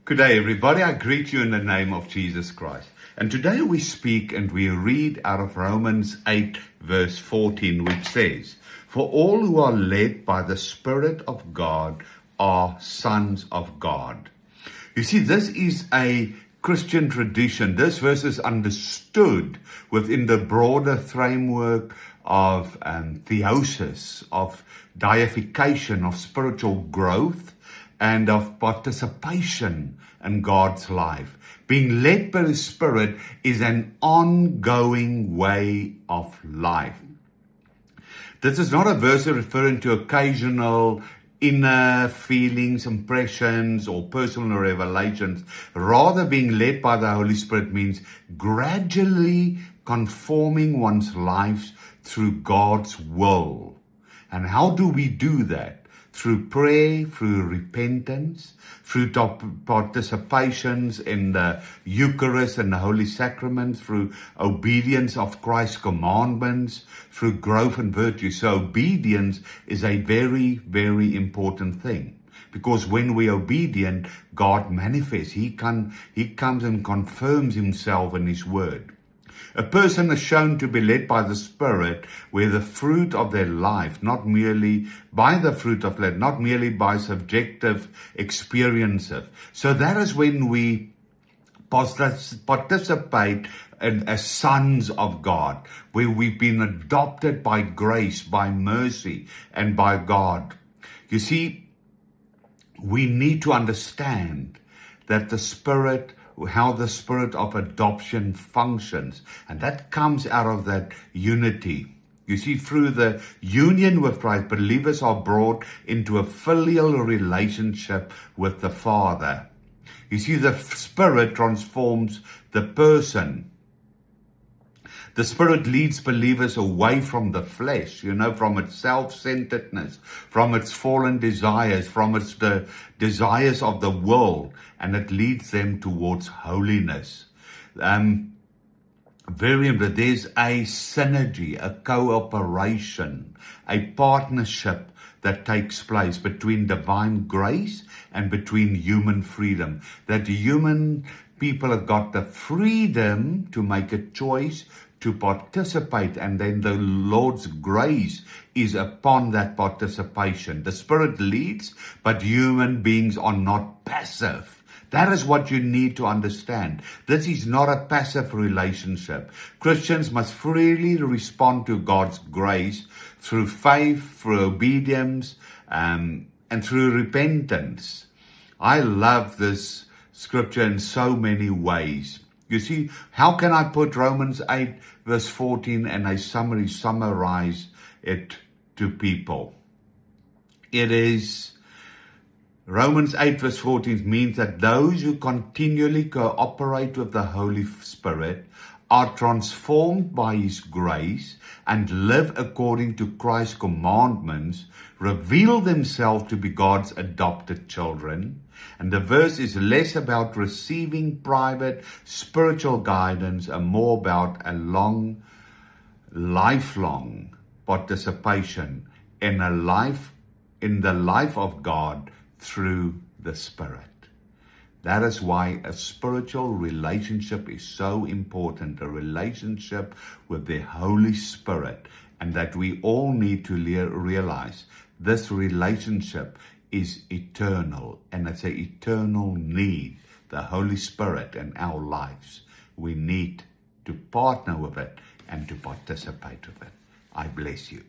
Good day, everybody. I greet you in the name of Jesus Christ. And today we speak and we read out of Romans 8, verse 14, which says, "For all who are led by the Spirit of God are sons of God." You see, this is a Christian tradition. This verse is understood within the broader framework of theosis, of deification, of spiritual growth, and of participation in God's life. Being led by the Spirit is an ongoing way of life. This is not a verse referring to occasional inner feelings, impressions, or personal revelations. Rather, being led by the Holy Spirit means gradually conforming one's life through God's will. And how do we do that? Through prayer, through repentance, through participations in the Eucharist and the Holy Sacraments, through obedience of Christ's commandments, through growth in virtue. So obedience is a very, very important thing. Because when we're obedient, God manifests. He comes and confirms himself in his word. A person is shown to be led by the Spirit where the fruit of their life, not merely by the fruit of life, not merely by subjective experiences. So that is when we participate as sons of God, where we've been adopted by grace, by mercy, and by God. You see, we need to understand that how the spirit of adoption functions. And that comes out of that unity. You see, through the union with Christ, believers are brought into a filial relationship with the Father. You see, the Spirit transforms the person. The Spirit leads believers away from the flesh, from its self-centeredness, from its fallen desires, from its the desires of the world, and it leads them towards holiness. There's a synergy, a cooperation, a partnership that takes place between divine grace and between human freedom. That human people have got the freedom to make a choice to participate, and then the Lord's grace is upon that participation. The Spirit leads, but human beings are not passive. That is what you need to understand. This is not a passive relationship. Christians must freely respond to God's grace through faith, through obedience, and through repentance. I love this scripture in so many ways. You see, how can I put Romans 8 verse 14 and a summarize it to people? It is, Romans 8 verse 14 means that those who continually cooperate with the Holy Spirit are transformed by His grace and live according to Christ's commandments, reveal themselves to be God's adopted children. And the verse is less about receiving private spiritual guidance and more about a lifelong participation in the life of God through the Spirit. That is why a spiritual relationship is so important, a relationship with the Holy Spirit, and that we all need to realize this relationship is eternal, and it's an eternal need, the Holy Spirit in our lives. We need to partner with it and to participate with it. I bless you.